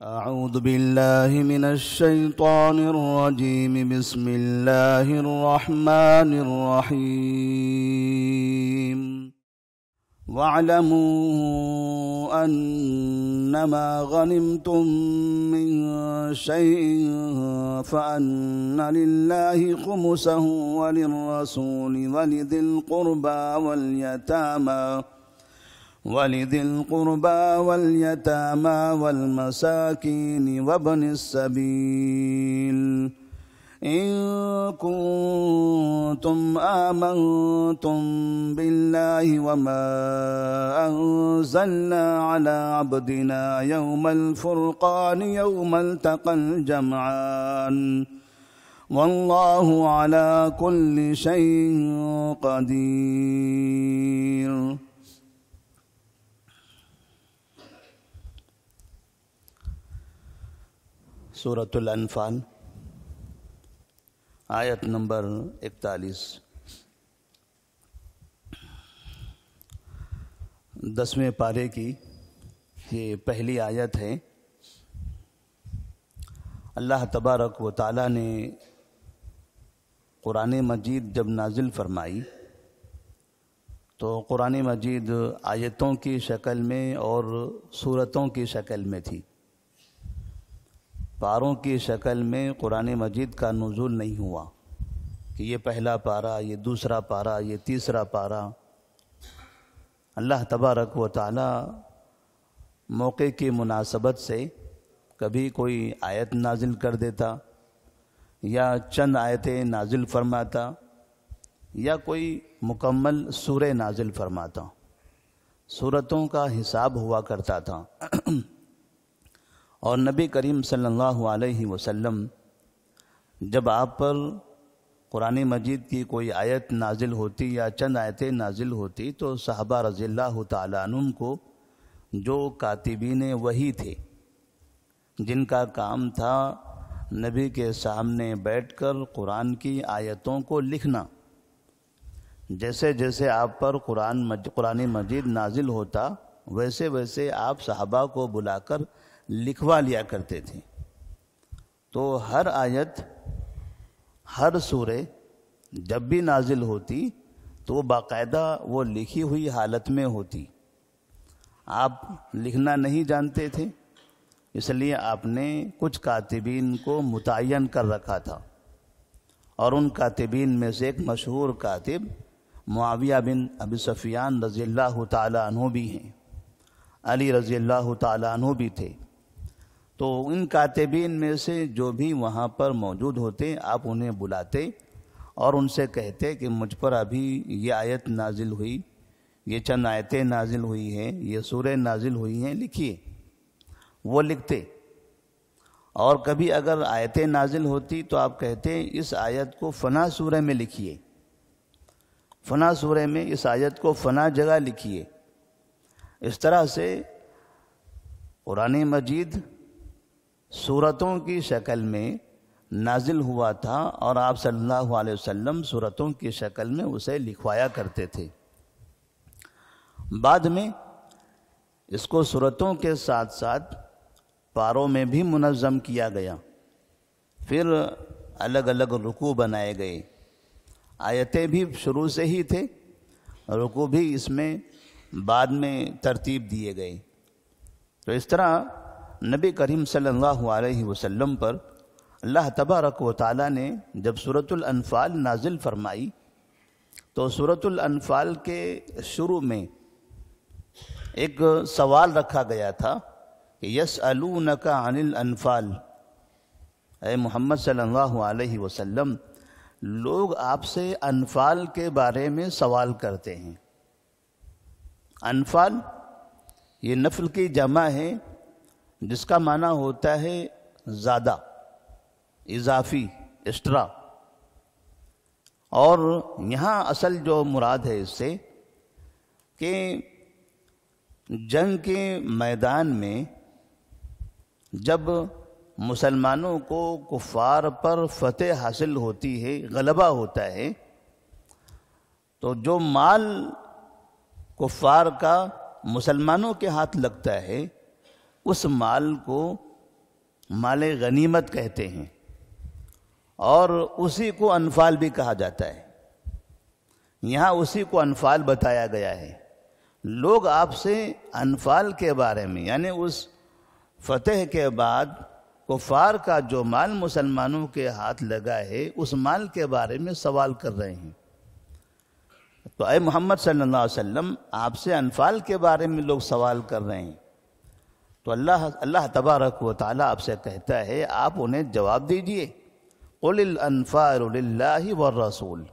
أعوذ بالله من الشيطان الرجيم. بسم الله الرحمن الرحيم. واعلموا أنما غنمتم من شيء فأن لله خمسه وللرسول ولذي القربى واليتامى والمساكين وابن السبيل إن كنتم آمنتم بالله وما أنزلنا على عبدنا يوم الفرقان يوم التقى الجمعان والله على كل شيء قدير. سورۃ الانفال آیت نمبر 41، 10ویں پارے کی یہ پہلی آیت ہے۔ اللہ تبارک و تعالی نے قرآن مجید جب نازل فرمائی تو قرآن مجید آیتوں کی شکل میں اور سورتوں کی شکل میں تھی، پاروں کی شکل میں قرآن مجید کا نزول نہیں ہوا کہ یہ پہلا پارہ، یہ دوسرا پارہ، یہ تیسرا پارہ۔ اللہ تبارک و تعالی موقع کی مناسبت سے کبھی کوئی آیت نازل کر دیتا یا چند آیتیں نازل فرماتا یا کوئی مکمل سورہ نازل فرماتا۔ سورتوں کا حساب ہوا کرتا تھا اور نبی کریم صلی اللہ علیہ وسلم جب آپ پر قرآن مجید کی کوئی آیت نازل ہوتی یا چند آیتیں نازل ہوتی تو صحابہ رضی اللہ تعالیٰ عنہم کو جو کاتبین وحی تھے، جن کا کام تھا نبی کے سامنے بیٹھ کر قرآن کی آیتوں کو لکھنا، جیسے جیسے آپ پر قرآن مجید نازل ہوتا ویسے ویسے آپ صحابہ کو بلا کر لکھوا لیا کرتے تھے۔ تو ہر آیت، ہر سورہ جب بھی نازل ہوتی تو باقاعدہ وہ لکھی ہوئی حالت میں ہوتی۔ آپ لکھنا نہیں جانتے تھے، اس لیے آپ نے کچھ کاتبین کو متعین کر رکھا تھا، اور ان کاتبین میں سے ایک مشہور کاتب معاویہ بن ابی سفیان رضی اللہ تعالیٰ عنہ بھی ہیں، علی رضی اللہ تعالیٰ عنہ بھی تھے۔ تو ان کاتبین میں سے جو بھی وہاں پر موجود ہوتے آپ انہیں بلاتے اور ان سے کہتے کہ مجھ پر ابھی یہ آیت نازل ہوئی، یہ چند آیتیں نازل ہوئی ہیں، یہ سورہ نازل ہوئی ہیں، لکھیے۔ وہ لکھتے، اور کبھی اگر آیتیں نازل ہوتی تو آپ کہتے اس آیت کو فلاں سورہ میں لکھیے، فلاں سورہ میں اس آیت کو فلاں جگہ لکھیے۔ اس طرح سے قرآن مجید سورتوں کی شکل میں نازل ہوا تھا اور آپ صلی اللہ علیہ وسلم سورتوں کی شکل میں اسے لکھوایا کرتے تھے۔ بعد میں اس کو سورتوں کے ساتھ ساتھ پاروں میں بھی منظم کیا گیا، پھر الگ الگ رکوع بنائے گئے، آیتیں بھی شروع سے ہی تھے، رکوع بھی اس میں بعد میں ترتیب دیے گئے۔ تو اس طرح نبی کریم صلی اللہ علیہ وسلم پر اللہ تبارک و تعالیٰ نے جب سورۃ الانفال نازل فرمائی تو سورۃ الانفال کے شروع میں ایک سوال رکھا گیا تھا کہ یسألونک عن الانفال، اے محمد صلی اللہ علیہ وسلم، لوگ آپ سے انفال کے بارے میں سوال کرتے ہیں۔ انفال یہ نفل کی جمع ہے جس کا معنی ہوتا ہے زیادہ، اضافی، ایکسٹرا، اور یہاں اصل جو مراد ہے اس سے کہ جنگ کے میدان میں جب مسلمانوں کو کفار پر فتح حاصل ہوتی ہے، غلبہ ہوتا ہے، تو جو مال کفار کا مسلمانوں کے ہاتھ لگتا ہے اس مال کو مال غنیمت کہتے ہیں، اور اسی کو انفال بھی کہا جاتا ہے۔ یہاں اسی کو انفال بتایا گیا ہے۔ لوگ آپ سے انفال کے بارے میں، یعنی اس فتح کے بعد کفار کا جو مال مسلمانوں کے ہاتھ لگا ہے اس مال کے بارے میں سوال کر رہے ہیں۔ تو اے محمد صلی اللہ علیہ وسلم، آپ سے انفال کے بارے میں لوگ سوال کر رہے ہیں، تو اللہ تبارک و تعالی آپ سے کہتا ہے آپ انہیں جواب دیجئے، قل الانفال للہ والرسول۔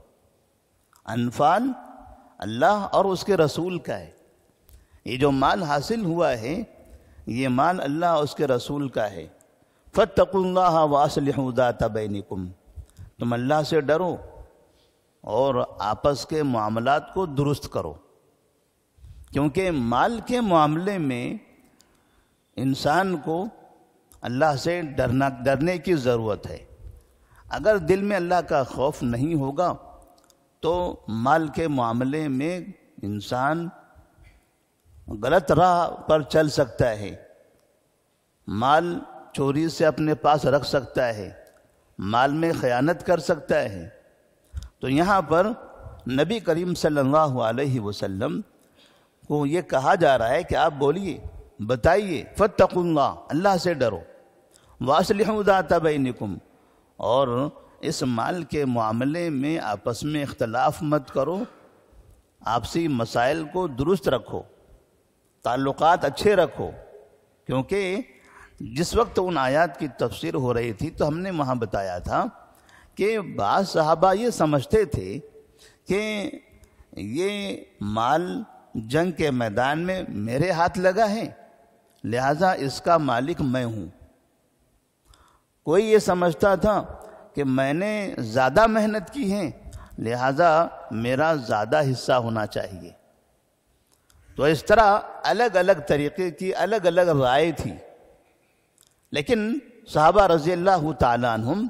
انفال اللہ اور اس کے رسول کا ہے۔ یہ جو مال حاصل ہوا ہے یہ مال اللہ اور اس کے رسول کا ہے۔ فاتقوا اللہ واصلحوا ذات بینکم، تم اللہ سے ڈرو اور آپس کے معاملات کو درست کرو، کیونکہ مال کے معاملے میں انسان کو اللہ سے ڈرنے کی ضرورت ہے۔ اگر دل میں اللہ کا خوف نہیں ہوگا تو مال کے معاملے میں انسان غلط راہ پر چل سکتا ہے، مال چوری سے اپنے پاس رکھ سکتا ہے، مال میں خیانت کر سکتا ہے۔ تو یہاں پر نبی کریم صلی اللہ علیہ وسلم کو یہ کہا جا رہا ہے کہ آپ بولیے، بتائیے، فاتقوا اللہ، اللہ سے ڈرو، واصلحوا ذات بینکم، اور اس مال کے معاملے میں آپس میں اختلاف مت کرو، آپسی مسائل کو درست رکھو، تعلقات اچھے رکھو۔ کیونکہ جس وقت ان آیات کی تفسیر ہو رہی تھی تو ہم نے وہاں بتایا تھا کہ بعض صحابہ یہ سمجھتے تھے کہ یہ مال جنگ کے میدان میں میرے ہاتھ لگا ہے، لہذا اس کا مالک میں ہوں۔ کوئی یہ سمجھتا تھا کہ میں نے زیادہ محنت کی ہے، لہذا میرا زیادہ حصہ ہونا چاہیے۔ تو اس طرح الگ الگ طریقے کی الگ الگ رائے تھی، لیکن صحابہ رضی اللہ تعالیٰ عنہم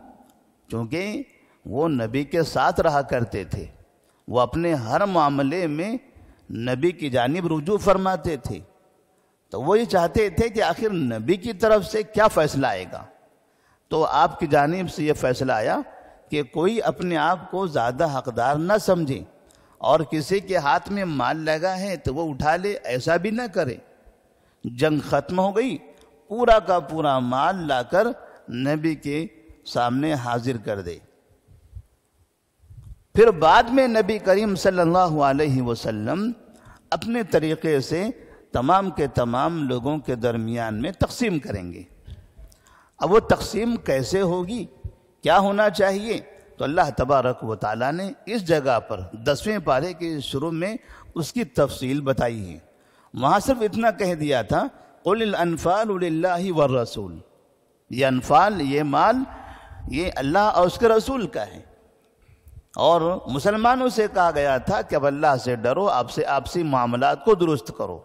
چونکہ وہ نبی کے ساتھ رہا کرتے تھے، وہ اپنے ہر معاملے میں نبی کی جانب رجوع فرماتے تھے، تو وہ یہ چاہتے تھے کہ آخر نبی کی طرف سے کیا فیصلہ آئے گا۔ تو آپ کی جانب سے یہ فیصلہ آیا کہ کوئی اپنے آپ کو زیادہ حقدار نہ سمجھے، اور کسی کے ہاتھ میں مال لگا ہے تو وہ اٹھا لے، ایسا بھی نہ کرے۔ جنگ ختم ہو گئی، پورا کا پورا مال لا کر نبی کے سامنے حاضر کر دے۔ پھر بعد میں نبی کریم صلی اللہ علیہ وسلم اپنے طریقے سے تمام کے تمام لوگوں کے درمیان میں تقسیم کریں گے۔ اب وہ تقسیم کیسے ہوگی، کیا ہونا چاہیے، تو اللہ تبارک و تعالیٰ نے اس جگہ پر 10ویں پارے کے شروع میں اس کی تفصیل بتائی ہے۔ وہاں صرف اتنا کہہ دیا تھا، قل الانفال للہ والرسول، یہ انفال، یہ مال، یہ اللہ اور اس کے رسول کا ہے۔ اور مسلمانوں سے کہا گیا تھا کہ اب اللہ سے ڈرو، آپسی معاملات کو درست کرو۔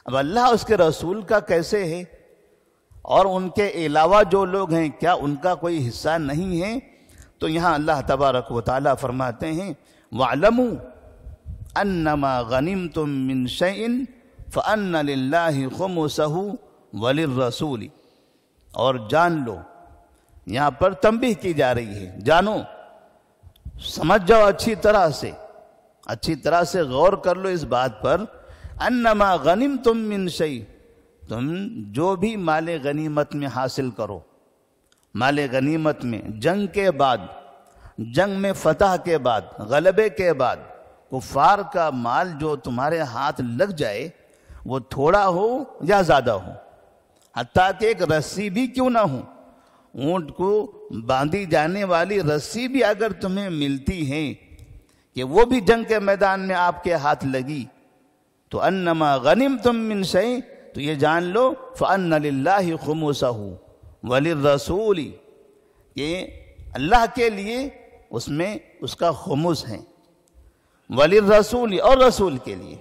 اب اللہ اس کے رسول کا کیسے ہے، اور ان کے علاوہ جو لوگ ہیں کیا ان کا کوئی حصہ نہیں ہے؟ تو یہاں اللہ تبارک و تعالیٰ فرماتے ہیں، وَاعْلَمُوا أَنَّمَا غَنِمْتُم مِّن شَيْءٍ فَأَنَّ لِلَّهِ خُمُسَهُ وَلِلرَّسُولِ، اور جان لو، یہاں پر تنبیہ کی جا رہی ہے، جانو، سمجھ جاؤ اچھی طرح سے غور کر لو اس بات پر، انما غنمتم من شیء، تم جو بھی مال غنیمت میں حاصل کرو، مال غنیمت میں جنگ کے بعد، جنگ میں فتح کے بعد، غلبے کے بعد کفار کا مال جو تمہارے ہاتھ لگ جائے، وہ تھوڑا ہو یا زیادہ ہو، حتیٰ کہ ایک رسی بھی کیوں نہ ہو، اونٹ کو باندھی جانے والی رسی بھی اگر تمہیں ملتی ہے کہ وہ بھی جنگ کے میدان میں آپ کے ہاتھ لگی، تو انما غنمتم من شیء، تو یہ جان لو فَأَنَّ لِلَّهِ خُمُسَهُ وَلِلرَّسُولِ، کہ اللہ کے لیے اس میں اس کا خمس ہے، وَلِلرَّسُولِ، اور رسول کے لیے۔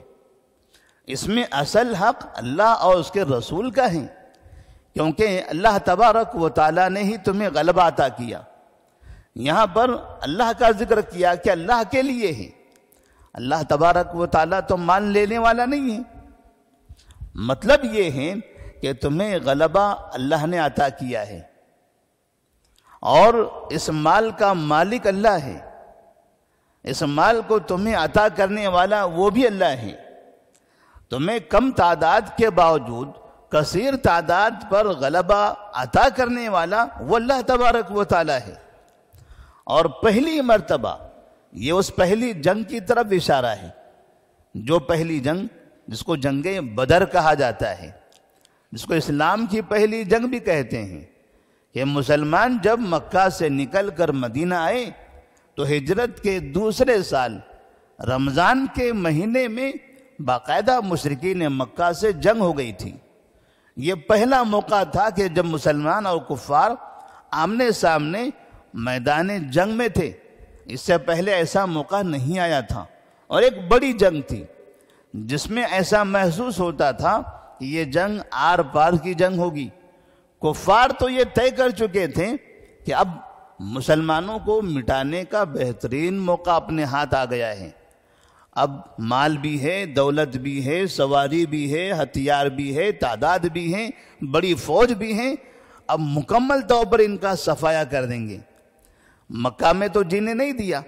اس میں اصل حق اللہ اور اس کے رسول کا ہے، کیونکہ اللہ تبارک و تعالیٰ نے ہی تمہیں غلبہ عطا کیا۔ یہاں پر اللہ کا ذکر کیا کہ اللہ کے لیے ہے، اللہ تبارک و تعالیٰ تو مال لینے والا نہیں ہے۔ مطلب یہ ہے کہ تمہیں غلبہ اللہ نے عطا کیا ہے اور اس مال کا مالک اللہ ہے، اس مال کو تمہیں عطا کرنے والا وہ بھی اللہ ہے، تمہیں کم تعداد کے باوجود کثیر تعداد پر غلبہ عطا کرنے والا وہ اللہ تبارک و تعالی ہے۔ اور پہلی مرتبہ یہ اس پہلی جنگ کی طرف اشارہ ہے، جو پہلی جنگ جس کو جنگ بدر کہا جاتا ہے، جس کو اسلام کی پہلی جنگ بھی کہتے ہیں، کہ مسلمان جب مکہ سے نکل کر مدینہ آئے تو ہجرت کے دوسرے سال رمضان کے مہینے میں باقاعدہ مشرکین مکہ سے جنگ ہو گئی تھی۔ یہ پہلا موقع تھا کہ جب مسلمان اور کفار آمنے سامنے میدان جنگ میں تھے، اس سے پہلے ایسا موقع نہیں آیا تھا، اور ایک بڑی جنگ تھی جس میں ایسا محسوس ہوتا تھا کہ یہ جنگ آر پار کی جنگ ہوگی۔ کفار تو یہ طے کر چکے تھے کہ اب مسلمانوں کو مٹانے کا بہترین موقع اپنے ہاتھ آ گیا ہے، اب مال بھی ہے، دولت بھی ہے، سواری بھی ہے، ہتھیار بھی ہے، تعداد بھی ہے، بڑی فوج بھی ہے، اب مکمل طور پر ان کا صفایا کر دیں گے۔ مکہ میں تو جینے نہیں دیا،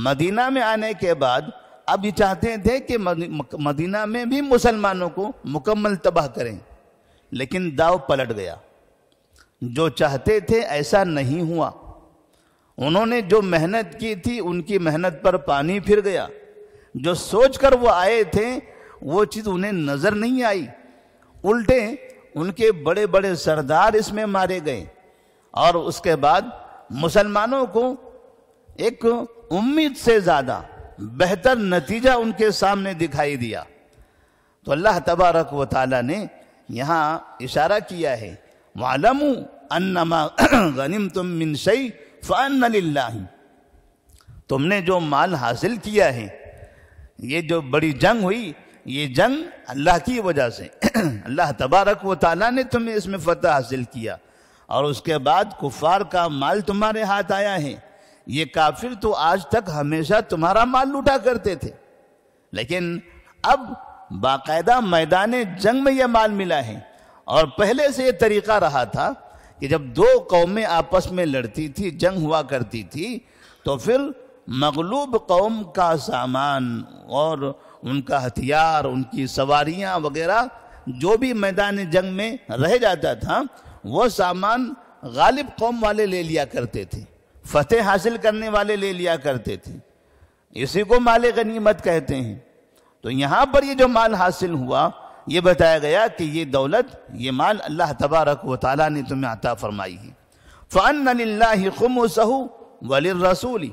مدینہ میں آنے کے بعد اب یہ چاہتے تھے کہ مدینہ میں بھی مسلمانوں کو مکمل تباہ کریں، لیکن داؤ پلٹ گیا۔ جو چاہتے تھے ایسا نہیں ہوا، انہوں نے جو محنت کی تھی ان کی محنت پر پانی پھر گیا، جو سوچ کر وہ آئے تھے وہ چیز انہیں نظر نہیں آئی، الٹے ان کے بڑے بڑے سردار اس میں مارے گئے، اور اس کے بعد مسلمانوں کو ایک امید سے زیادہ بہتر نتیجہ ان کے سامنے دکھائی دیا۔ تو اللہ تبارک و تعالی نے یہاں اشارہ کیا ہے، وَعْلَمُوا أَنَّمَا غَنِمْتُم مِّن شَيْءٍ فَأَنَّ لِلَّهِ، تم نے جو مال حاصل کیا ہے، یہ جو بڑی جنگ ہوئی، یہ جنگ اللہ کی وجہ سے اللہ تبارک و تعالیٰ نے تمہیں اس میں فتح حاصل کیا، اور اس کے بعد کفار کا مال تمہارے ہاتھ آیا ہے۔ یہ کافر تو آج تک ہمیشہ تمہارا مال لوٹا کرتے تھے، لیکن اب باقاعدہ میدان جنگ میں یہ مال ملا ہے۔ اور پہلے سے یہ طریقہ رہا تھا کہ جب دو قومیں آپس میں لڑتی تھی، جنگ ہوا کرتی تھی، تو پھر مغلوب قوم کا سامان اور ان کا ہتھیار، ان کی سواریاں وغیرہ جو بھی میدان جنگ میں رہ جاتا تھا، وہ سامان غالب قوم والے لے لیا کرتے تھے، فتح حاصل کرنے والے لے لیا کرتے تھے، اسی کو مال غنیمت کہتے ہیں۔ تو یہاں پر یہ جو مال حاصل ہوا، یہ بتایا گیا کہ یہ دولت، یہ مال اللہ تبارک و تعالیٰ نے تمہیں عطا فرمائی ہے۔ فَأَنَّ لِلَّهِ خُمُسَهُ وَلِلرَّسُولِ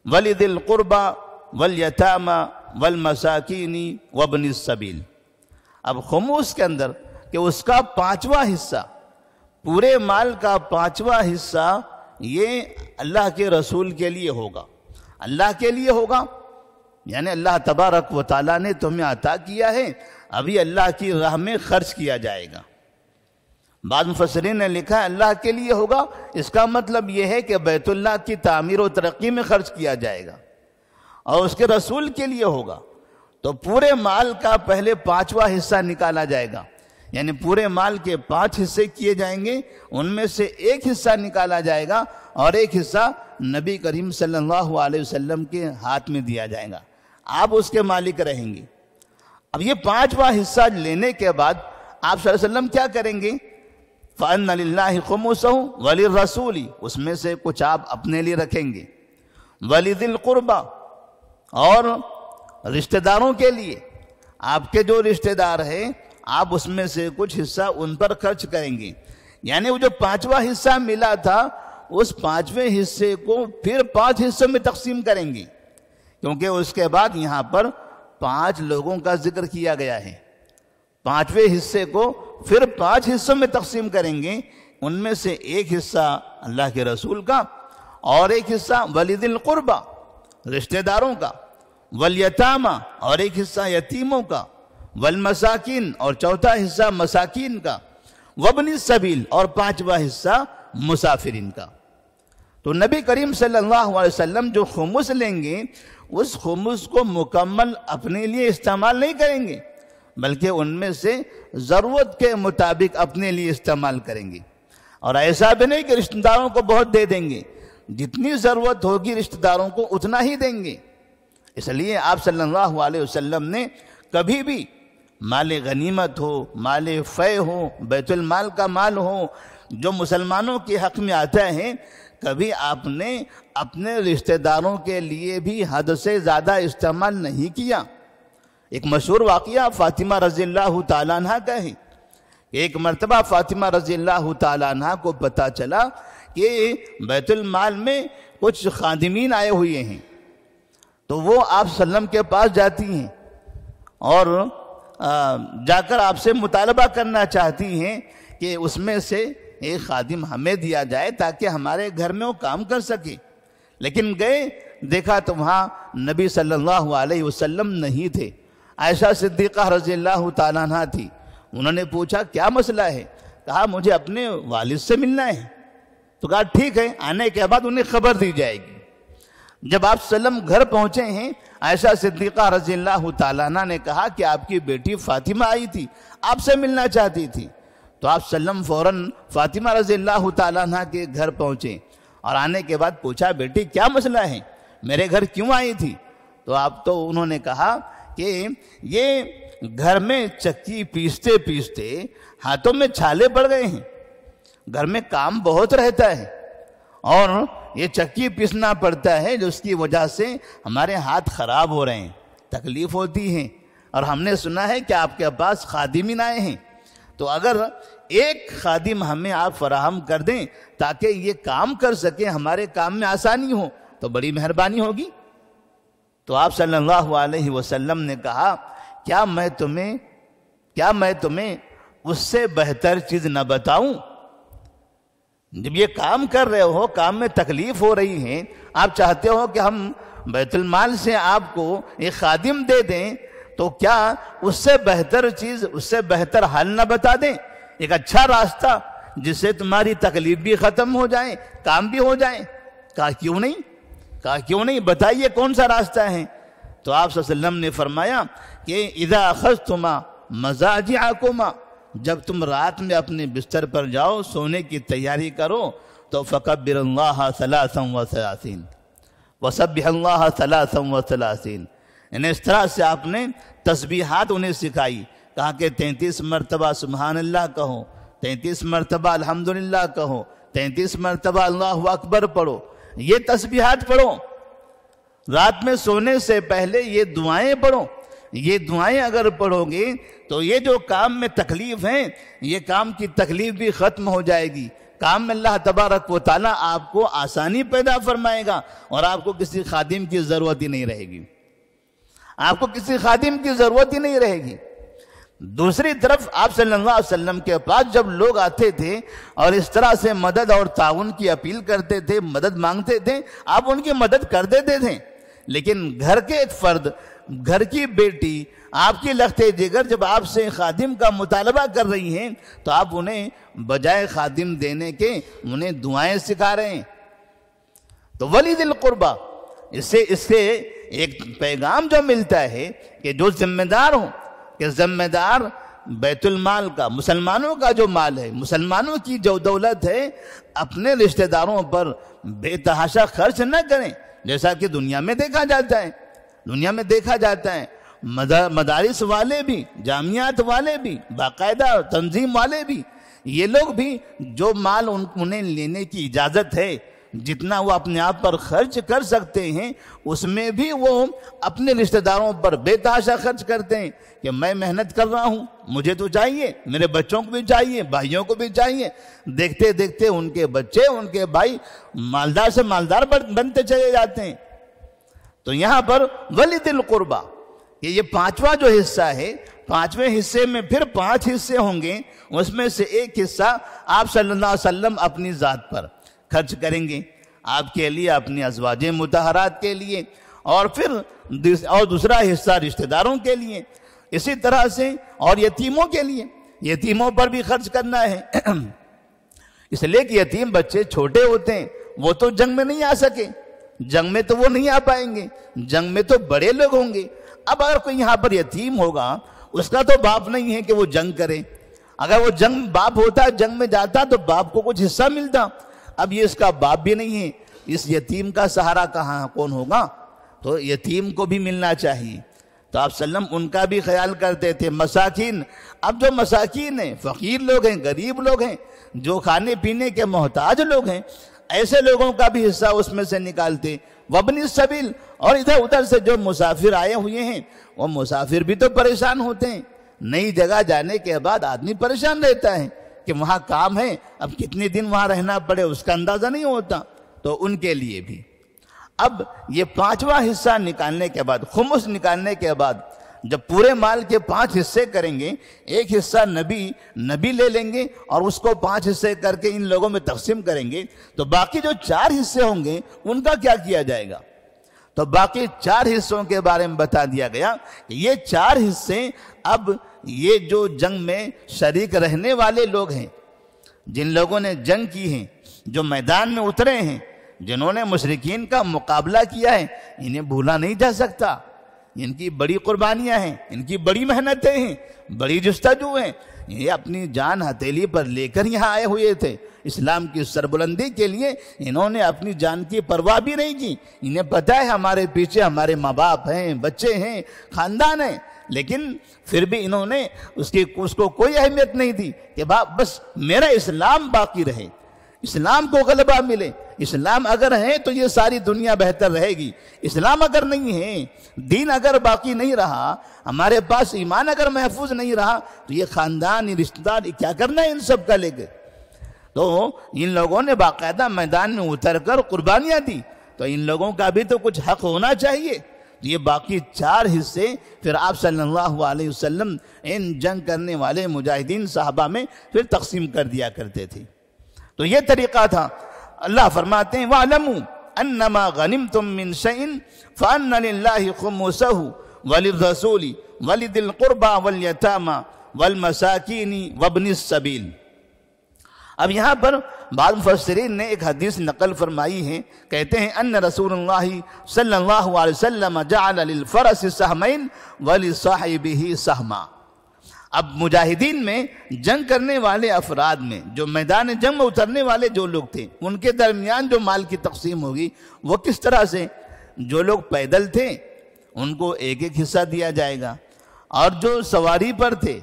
وَلِذِي الْقُرْبَى وَالْيَتَامَى وَالْمَسَاكِينِ وَابْنِ السَّبِيلِ، اب خموس کے اندر کہ اس کا 5واں حصہ، پورے مال کا 5واں حصہ یہ اللہ کے رسول کے لیے ہوگا، اللہ کے لیے ہوگا، یعنی اللہ تبارک و تعالیٰ نے تمہیں عطا کیا ہے، ابھی اللہ کی راہ میں خرچ کیا جائے گا۔ بعض مفسرین نے لکھا ہے اللہ کے لیے ہوگا، اس کا مطلب یہ ہے کہ بیت اللہ کی تعمیر و ترقی میں خرچ کیا جائے گا، اور اس کے رسول کے لیے ہوگا۔ تو پورے مال کا پہلے 5واں حصہ نکالا جائے گا، یعنی پورے مال کے 5 حصے کیے جائیں گے، ان میں سے ایک حصہ نکالا جائے گا اور ایک حصہ نبی کریم صلی اللہ علیہ وسلم کے ہاتھ میں دیا جائے گا، آپ اس کے مالک رہیں گے۔ اب یہ 5واں حصہ لینے کے بعد آپ صلی اللہ علیہ وسلم کیا کریں گے؟ فَأَنَّ لِلَّهِ خُمُسَهُ وَلِلرَّسُولِ، اس میں سے کچھ آپ اپنے لیے رکھیں گے، وَلِذِي الْقُرْبَى، اور رشتہ داروں کے لیے، آپ کے جو رشتہ دار ہیں آپ اس میں سے کچھ حصہ ان پر خرچ کریں گے۔ یعنی وہ جو 5واں حصہ ملا تھا، اس 5ویں حصے کو پھر 5 حصوں میں تقسیم کریں گے، کیونکہ اس کے بعد یہاں پر 5 لوگوں کا ذکر کیا گیا ہے۔ 5ویں حصے کو پھر 5 حصوں میں تقسیم کریں گے، ان میں سے ایک حصہ اللہ کے رسول کا، اور ایک حصہ وَلِذِي الْقُرْبَى، رشتہ داروں کا، وَالْيَتَامَى، اور ایک حصہ یتیموں کا، وَالْمَسَاكِينَ، اور چوتھا حصہ مساکین کا، وَابْنِ السَّبِيلِ، اور 5واں حصہ مسافرین کا۔ تو نبی کریم صلی اللہ علیہ وسلم جو خمس لیں گے، اس خمس کو مکمل اپنے لیے استعمال نہیں کریں گے، بلکہ ان میں سے ضرورت کے مطابق اپنے لیے استعمال کریں گے. اور ایسا بھی نہیں کہ رشتہ داروں کو بہت دے دیں گے، جتنی ضرورت ہوگی رشتہ داروں کو اتنا ہی دیں گے. اس لیے آپ صلی اللہ علیہ وسلم نے کبھی بھی مال غنیمت ہو، مال فے ہو، بیت المال کا مال ہو، جو مسلمانوں کے حق میں آتا ہے، کبھی آپ نے اپنے رشتہ داروں کے لیے بھی حد سے زیادہ استعمال نہیں کیا. ایک مشہور واقعہ فاطمہ رضی اللہ تعالیٰ عنہ کا ہے. ایک مرتبہ فاطمہ رضی اللہ تعالیٰ عنہ کو پتہ چلا کہ بیت المال میں کچھ خادمین آئے ہوئے ہیں، تو وہ آپ صلی اللہ علیہ وسلم کے پاس جاتی ہیں اور جا کر آپ سے مطالبہ کرنا چاہتی ہیں کہ اس میں سے ایک خادم ہمیں دیا جائے تاکہ ہمارے گھر میں وہ کام کر سکے. لیکن گئے، دیکھا تو وہاں نبی صلی اللہ علیہ وسلم نہیں تھے، عائشہ صدیقہ رضی اللہ تعالیٰ عنہ تھی. انہوں نے پوچھا کیا مسئلہ ہے؟ کہا مجھے اپنے والد سے ملنا ہے. تو کہا ٹھیک ہے، آنے کے بعد انہیں خبر دی جائے گی. جب آپ صلی اللہ علیہ وسلم گھر پہنچے ہیں، عائشہ صدیقہ رضی اللہ تعالیٰ عنہ نے کہا کہ آپ کی بیٹی فاطمہ آئی تھی، آپ سے ملنا چاہتی تھی. تو آپ صلی اللہ علیہ وسلم فوراً فاطمہ رضی اللہ تعالیٰ عنہ کے گھر پہنچے اور آنے کے بعد پوچھا بیٹی کیا مسئلہ ہے، میرے گھر کیوں آئی تھی؟ تو انہوں نے کہا کہ یہ گھر میں چکی پیستے پیستے ہاتھوں میں چھالے پڑ گئے ہیں، گھر میں کام بہت رہتا ہے اور یہ چکی پیسنا پڑتا ہے، جس کی وجہ سے ہمارے ہاتھ خراب ہو رہے ہیں، تکلیف ہوتی ہے. اور ہم نے سنا ہے کہ آپ کے پاس خادمین آئے ہیں، تو اگر ایک خادم ہمیں آپ فراہم کر دیں تاکہ یہ کام کر سکیں، ہمارے کام میں آسانی ہو، تو بڑی مہربانی ہوگی. تو آپ صلی اللہ علیہ وسلم نے کہا کیا میں تمہیں اس سے بہتر چیز نہ بتاؤں؟ جب یہ کام کر رہے ہو، کام میں تکلیف ہو رہی ہے، آپ چاہتے ہو کہ ہم بیت المال سے آپ کو ایک خادم دے دیں، تو کیا اس سے بہتر چیز، اس سے بہتر حل نہ بتا دیں؟ ایک اچھا راستہ جس سے تمہاری تکلیف بھی ختم ہو جائے، کام بھی ہو جائے. کہا کیوں نہیں، بتائیے کون سا راستہ ہے؟ تو آپ صلی اللہ علیہ وسلم نے فرمایا کہ اذا اخذتما مضاجعکما، جب تم رات میں اپنے بستر پر جاؤ، سونے کی تیاری کرو، تو فکبر اللہ 33 وسبح اللہ 33. یعنی اس طرح سے آپ نے تسبیحات انہیں سکھائی. کہا کہ 33 مرتبہ سبحان اللہ کہو، 33 مرتبہ الحمدللہ کہو، 33 مرتبہ اللہ اکبر پڑھو. یہ تسبیحات پڑھو، رات میں سونے سے پہلے یہ دعائیں پڑھو. یہ دعائیں اگر پڑھو گے تو یہ جو کام میں تکلیف ہیں، یہ کام کی تکلیف بھی ختم ہو جائے گی. کام میں اللہ تبارک و تعالیٰ آپ کو آسانی پیدا فرمائے گا اور آپ کو کسی خادم کی ضرورت ہی نہیں رہے گی. دوسری طرف آپ صلی اللہ علیہ وسلم کے پاس جب لوگ آتے تھے اور اس طرح سے مدد اور تعاون کی اپیل کرتے تھے، مدد مانگتے تھے، آپ ان کی مدد کر دیتے تھے. لیکن گھر کے ایک فرد، گھر کی بیٹی، آپ کی لختے جگر جب آپ سے خادم کا مطالبہ کر رہی ہیں تو آپ انہیں بجائے خادم دینے کے انہیں دعائیں سکھا رہے ہیں. تو ولی ذی القربہ، اس سے ایک پیغام جو ملتا ہے کہ جو ذمہ دار ہوں، کہ ذمہ دار بیت المال کا، مسلمانوں کا جو مال ہے، مسلمانوں کی جو دولت ہے، اپنے رشتہ داروں پر بے تحاشا خرچ نہ کریں. جیسا کہ دنیا میں دیکھا جاتا ہے مدارس والے بھی، جامعات والے بھی، باقاعدہ تنظیم والے بھی، یہ لوگ بھی جو مال انہیں لینے کی اجازت ہے، جتنا وہ اپنے آپ پر خرچ کر سکتے ہیں، اس میں بھی وہ اپنے رشتہ داروں پر بے تحاشا خرچ کرتے ہیں کہ میں محنت کر رہا ہوں، مجھے تو چاہیے، میرے بچوں کو بھی چاہیے، بھائیوں کو بھی چاہیے. دیکھتے دیکھتے ان کے بچے، ان کے بھائی مالدار سے مالدار بنتے چلے جاتے ہیں. تو یہاں پر ولی ذی القربہ، کہ یہ پانچواں جو حصہ ہے، پانچویں حصے میں پھر 5 حصے ہوں گے. اس میں سے ایک حصہ آپ صلی اللہ علیہ وسلم اپنی ذات پر خرچ کریں گے، آپ کے لیے، اپنی ازواج مطہرات کے لیے، اور پھر دوسرا حصہ رشتہ داروں کے لیے. اسی طرح سے اور یتیموں کے لیے، یتیموں پر بھی خرچ کرنا ہے. اس لیے کہ یتیم بچے چھوٹے ہوتے ہیں، وہ تو جنگ میں نہیں آ سکے، جنگ میں تو وہ نہیں آ پائیں گے، جنگ میں تو بڑے لوگ ہوں گے. اب اگر کوئی یہاں پر یتیم ہوگا، اس کا تو باپ نہیں ہے کہ وہ جنگ کرے. اگر وہ جنگ باپ ہوتا جنگ میں جاتا تو باپ کو کچھ حصہ ملتا. اب یہ اس کا باپ بھی نہیں ہے, اس یتیم کا سہارا کہاں کون ہوگا؟ تو یتیم کو بھی ملنا چاہیے. تو آپ صلی اللہ علیہ وسلم ان کا بھی خیال کرتے تھے. مساکین, اب جو مساکین ہیں, فقیر لوگ ہیں, غریب لوگ ہیں, جو کھانے پینے کے محتاج لوگ ہیں, ایسے لوگوں کا بھی حصہ اس میں سے نکالتے. وابن السبیل, اور ادھر ادھر سے جو مسافر آئے ہوئے ہیں, وہ مسافر بھی تو پریشان ہوتے ہیں. نئی جگہ جانے کے بعد آدمی پریشان رہتا ہے کہ وہاں کام ہے, اب کتنے دن وہاں رہنا پڑے اس کا اندازہ نہیں ہوتا. تو ان کے لیے بھی اب یہ 5واں حصہ نکالنے کے بعد, خمس نکالنے کے بعد, جب پورے مال کے 5 حصے کریں گے, ایک حصہ نبی لے لیں گے اور اس کو 5 حصے کر کے ان لوگوں میں تقسیم کریں گے, تو باقی جو 4 حصے ہوں گے ان کا کیا کیا جائے گا؟ تو باقی 4 حصوں کے بارے میں بتا دیا گیا کہ یہ 4 حصے اب یہ جو جنگ میں شریک رہنے والے لوگ ہیں, جن لوگوں نے جنگ کی ہے, جو میدان میں اترے ہیں, جنہوں نے مشرکین کا مقابلہ کیا ہے, انہیں بھولا نہیں جا سکتا. ان کی بڑی قربانیاں ہیں, ان کی بڑی محنتیں ہیں, بڑی جستجو ہیں. یہ اپنی جان ہتھیلی پر لے کر یہاں آئے ہوئے تھے. اسلام کی سربلندی کے لیے انہوں نے اپنی جان کی پرواہ بھی نہیں کی. انہیں پتہ ہے ہمارے پیچھے ہمارے ماں باپ ہیں, بچے ہیں, خاندان ہیں, لیکن پھر بھی انہوں نے اس کو کوئی اہمیت نہیں دی کہ بس میرا اسلام باقی رہے, اسلام کو غلبہ ملے. اسلام اگر ہے تو یہ ساری دنیا بہتر رہے گی. اسلام اگر نہیں ہے, دین اگر باقی نہیں رہا, ہمارے پاس ایمان اگر محفوظ نہیں رہا, تو یہ خاندان, یہ رشتہ دار, کیا کرنا ہے ان سب کا لے کے؟ تو ان لوگوں نے باقاعدہ میدان میں اتر کر قربانیاں دی, تو ان لوگوں کا بھی تو کچھ حق ہونا چاہیے. یہ باقی 4 حصے پھر آپ صلی اللہ علیہ وسلم ان جنگ کرنے والے مجاہدین صحابہ میں پھر تقسیم کر دیا کرتے تھے. تو یہ طریقہ تھا. اللہ فرماتے ہیں وَعْلَمُوا أَنَّمَا غَنِمْتُم مِّن شَيْءٍ فَأَنَّ لِلَّهِ خُمُسَهُ وَلِلرَّسُولِ وَلِذِي الْقُرْبَى وَالْيَتَامَى وَالْمَسَاكِينِ وَابْنِ السَّبِيلِ. اب یہاں پر بعض مفسرین نے ایک حدیث نقل فرمائی ہے, کہتے ہیں ان رسول اللہ صلی اللہ علیہ وسلم جعل للفرس سہمین ولصاحبہ سہما. اب مجاہدین میں جنگ کرنے والے افراد میں, جو میدان جنگ میں اترنے والے جو لوگ تھے, ان کے درمیان جو مال کی تقسیم ہوگی وہ کس طرح سے؟ جو لوگ پیدل تھے ان کو ایک ایک حصہ دیا جائے گا, اور جو سواری پر تھے,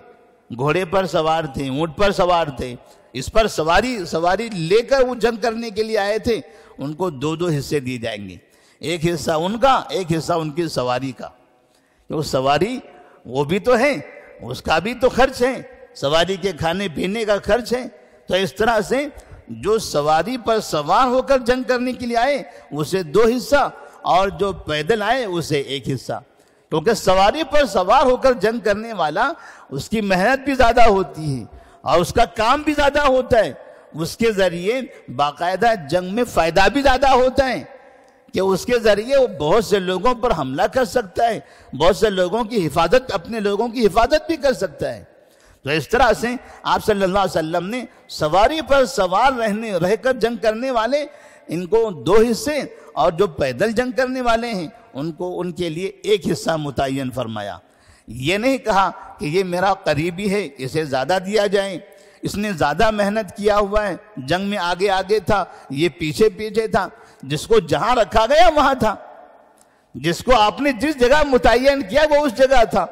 گھوڑے پر سوار تھے, اونٹ پر سوار تھے, اس پر سواری لے کر وہ جنگ کرنے کے لیے آئے تھے, ان کو 2 حصے دیے جائیں گے. ایک حصہ ان کا, ایک حصہ ان کی سواری کا. وہ سواری وہ بھی تو ہے, اس کا بھی تو خرچ ہے, سواری کے کھانے پینے کا خرچ ہے. تو اس طرح سے جو سواری پر سوار ہو کر جنگ کرنے کے لیے آئے اسے 2 حصہ, اور جو پیدل آئے اسے 1 حصہ. کیونکہ سواری پر سوار ہو کر جنگ کرنے والا, اس کی محنت بھی زیادہ ہوتی ہے اور اس کا کام بھی زیادہ ہوتا ہے. اس کے ذریعے باقاعدہ جنگ میں فائدہ بھی زیادہ ہوتا ہے کہ اس کے ذریعے وہ بہت سے لوگوں پر حملہ کر سکتا ہے, بہت سے لوگوں کی حفاظت, اپنے لوگوں کی حفاظت بھی کر سکتا ہے. تو اس طرح سے آپ صلی اللہ علیہ وسلم نے سواری پر سوار رہ کر جنگ کرنے والے ان کو 2 حصے, اور جو پیدل جنگ کرنے والے ہیں ان کے لیے 1 حصہ متعین فرمایا. یہ نہیں کہا کہ یہ میرا قریبی ہے اسے زیادہ دیا جائے, اس نے زیادہ محنت کیا ہوا ہے, جنگ میں آگے تھا, یہ پیچھے تھا. جس کو جہاں رکھا گیا وہاں تھا, جس کو آپ نے جس جگہ متعین کیا وہ اس جگہ تھا.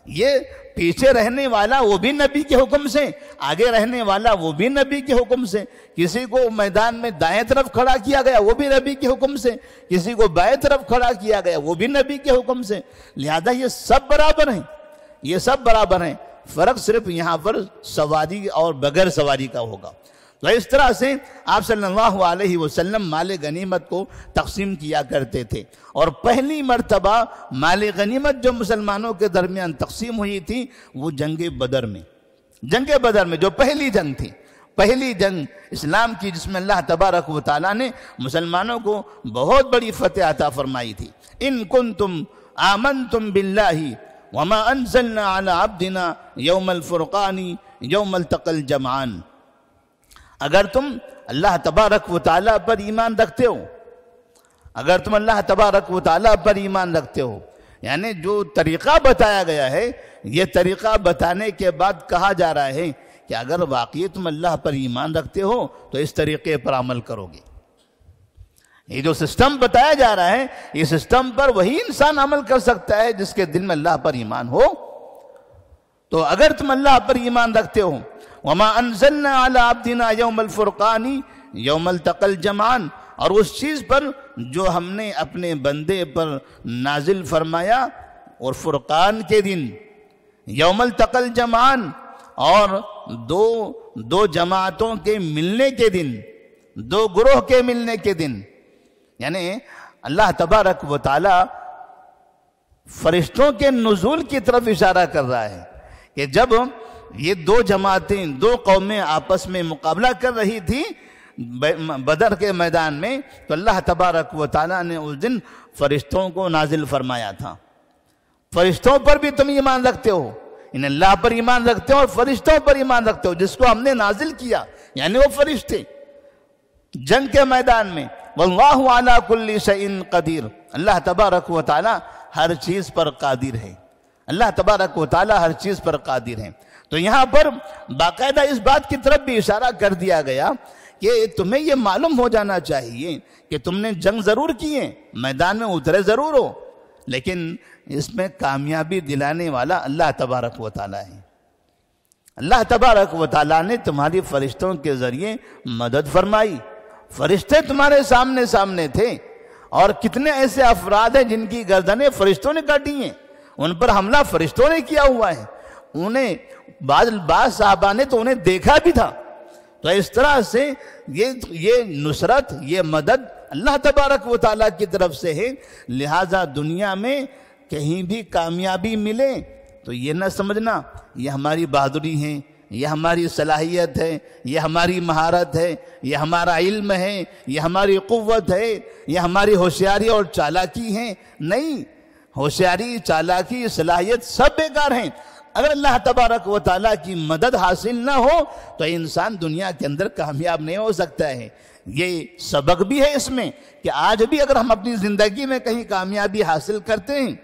یہ پیچھے رہنے والا وہ بھی نبی کے حکم سے, آگے رہنے والا وہ بھی نبی کے حکم سے. کسی کو میدان میں دائیں طرف کھڑا کیا گیا وہ بھی نبی کے حکم سے, کسی کو بائیں طرف کھڑا کیا گیا وہ بھی نبی کے حکم سے. لہذا یہ سب برابر ہیں, یہ سب برابر ہیں. فرق صرف یہاں پر سواری اور بغیر سواری کا ہوگا. تو اس طرح سے آپ صلی اللہ علیہ وسلم مال غنیمت کو تقسیم کیا کرتے تھے. اور پہلی مرتبہ مال غنیمت جو مسلمانوں کے درمیان تقسیم ہوئی تھی وہ جنگ بدر میں جو پہلی جنگ تھی, پہلی جنگ اسلام کی, جس میں اللہ تبارک و تعالیٰ نے مسلمانوں کو بہت بڑی فتح عطا فرمائی تھی. ان کنتم آمنتم باللہ وما انزلنا على عبدنا یوم الفرقان یوم التقى الجمعان. اگر تم اللہ تبارک و تعالیٰ پر ایمان رکھتے ہو, اگر تم اللہ تبارک و تعالیٰ پر ایمان رکھتے ہو, یعنی جو طریقہ بتایا گیا ہے یہ طریقہ بتانے کے بعد کہا جا رہا ہے کہ اگر واقعی تم اللہ پر ایمان رکھتے ہو تو اس طریقے پر عمل کرو گے۔ یہ جو سسٹم بتایا جا رہا ہے، یہ سسٹم پر وہی انسان عمل کر سکتا ہے جس کے دل میں اللہ پر ایمان ہو۔ تو اگر تم اللہ پر ایمان رکھتے ہو، وَمَا أَنزَلْنَا عَلَىٰ عَبْدِنَا يَوْمَ الْفُرْقَانِ يَوْمَ الْتَقَى الْجَمْعَانِ، اور اس چیز پر جو ہم نے اپنے بندے پر نازل فرمایا اور فرقان کے دن، یوم التقى الجمعان، اور دو جماعتوں کے ملنے کے دن، دو گروہ کے ملنے کے دن، یعنی اللہ تبارک و تعالی فرشتوں کے نزول کی طرف اشارہ کر رہا ہے کہ جب یہ دو جماعتیں، دو قومیں آپس میں مقابلہ کر رہی تھی بدر کے میدان میں، تو اللہ تبارک و تعالیٰ نے اس دن فرشتوں کو نازل فرمایا تھا۔ فرشتوں پر بھی تم ایمان رکھتے ہو، ان اللہ پر ایمان رکھتے ہو اور فرشتوں پر ایمان رکھتے ہو جس کو ہم نے نازل کیا، یعنی وہ فرشتے جنگ کے میدان میں۔ واللہ علی کل شیء قدیر، اللہ تبارک و تعالیٰ ہر چیز پر قادر ہے، اللہ تبارک و تعالیٰ ہر چیز پر قادر ہے۔ تو یہاں پر باقاعدہ اس بات کی طرف بھی اشارہ کر دیا گیا کہ تمہیں یہ معلوم ہو جانا چاہیے کہ تم نے جنگ ضرور کی ہے، میدان میں اترے ضرور ہو، لیکن اس میں کامیابی دلانے والا اللہ تبارک و تعالیٰ ہے۔ اللہ تبارک و تعالیٰ نے تمہاری فرشتوں کے ذریعے مدد فرمائی، فرشتے تمہارے سامنے تھے، اور کتنے ایسے افراد ہیں جن کی گردنیں فرشتوں نے کاٹی ہیں، ان پر حملہ فرشتوں نے کیا ہوا ہے، انہیں بعض صحابہ نے تو انہیں دیکھا بھی تھا۔ تو اس طرح سے یہ نصرت، یہ مدد اللہ تبارک و تعالیٰ کی طرف سے ہے۔ لہٰذا دنیا میں کہیں بھی کامیابی ملے تو یہ نہ سمجھنا یہ ہماری بہادری ہے، یہ ہماری صلاحیت ہے، یہ ہماری مہارت ہے، یہ ہمارا علم ہے، یہ ہماری قوت ہے، یہ ہماری ہوشیاری اور چالاکی ہے۔ نہیں، ہوشیاری، چالاکی، صلاحیت سب بیکار ہیں۔ اگر اللہ تبارک و تعالیٰ کی مدد حاصل نہ ہو تو انسان دنیا کے اندر کامیاب نہیں ہو سکتا ہے۔ یہ سبق بھی ہے اس میں کہ آج بھی اگر ہم اپنی زندگی میں کہیں کامیابی حاصل کرتے ہیں،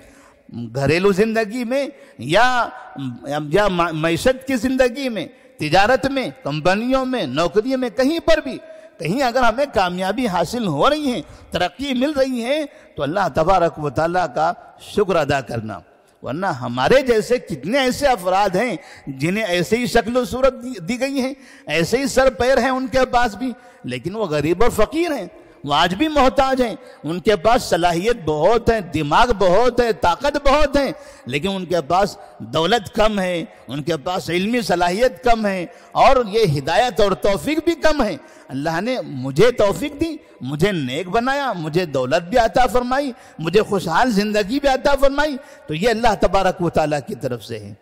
گھریلو زندگی میں یا معیشت کی زندگی میں، تجارت میں، کمپنیوں میں، نوکریوں میں، کہیں پر بھی کہیں اگر ہمیں کامیابی حاصل ہو رہی ہے، ترقی مل رہی ہے، تو اللہ تبارک و تعالیٰ کا شکر ادا کرنا۔ ورنہ ہمارے جیسے کتنے ایسے افراد ہیں جنہیں ایسے ہی شکل و صورت دی گئی ہیں، ایسے ہی سر پیر ہیں ان کے پاس بھی، لیکن وہ غریب اور فقیر ہیں، وہ آج بھی محتاج ہیں۔ ان کے پاس صلاحیت بہت ہے، دماغ بہت ہے، طاقت بہت ہے، لیکن ان کے پاس دولت کم ہے، ان کے پاس علمی صلاحیت کم ہے، اور یہ ہدایت اور توفیق بھی کم ہے۔ اللہ نے مجھے توفیق دی، مجھے نیک بنایا، مجھے دولت بھی عطا فرمائی، مجھے خوشحال زندگی بھی عطا فرمائی، تو یہ اللہ تبارک و تعالیٰ کی طرف سے ہے۔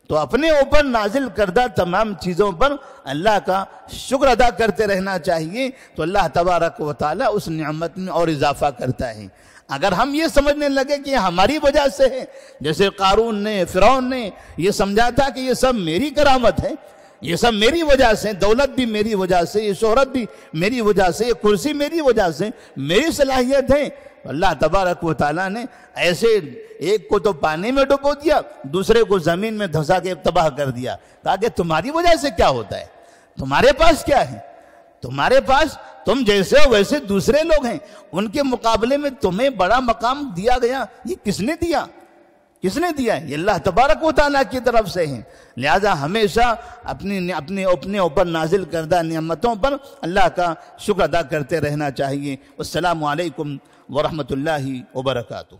تو اپنے اوپر نازل کردہ تمام چیزوں پر اللہ کا شکر ادا کرتے رہنا چاہیے، تو اللہ تبارک و تعالیٰ اس نعمت میں اور اضافہ کرتا ہے۔ اگر ہم یہ سمجھنے لگے کہ یہ ہماری وجہ سے ہے، جیسے قارون نے، فرعون نے یہ سمجھا تھا کہ یہ سب میری کرامت ہے، یہ سب میری وجہ سے، دولت بھی میری وجہ سے، یہ شہرت بھی میری وجہ سے، یہ کرسی میری وجہ سے، میری صلاحیت ہے، اللہ تبارک و تعالیٰ نے ایسے ایک کو تو پانی میں ڈبو دیا، دوسرے کو زمین میں دھسا کے تباہ کر دیا، کہا کہ تمہاری وجہ سے کیا ہوتا ہے، تمہارے پاس کیا ہے، تمہارے پاس تم جیسے ہو ویسے دوسرے لوگ ہیں، ان کے مقابلے میں تمہیں بڑا مقام دیا گیا، یہ کس نے دیا؟ کس نے دیا ہے؟ یہ اللہ تبارک و تعالیٰ کی طرف سے ہے۔ لہذا ہمیشہ اپنے اوپر نازل کردہ نعمتوں پر اللہ کا شکر ادا کرتے رہنا چاہیے۔ السلام علیکم ورحمۃ اللہ وبرکاتہ۔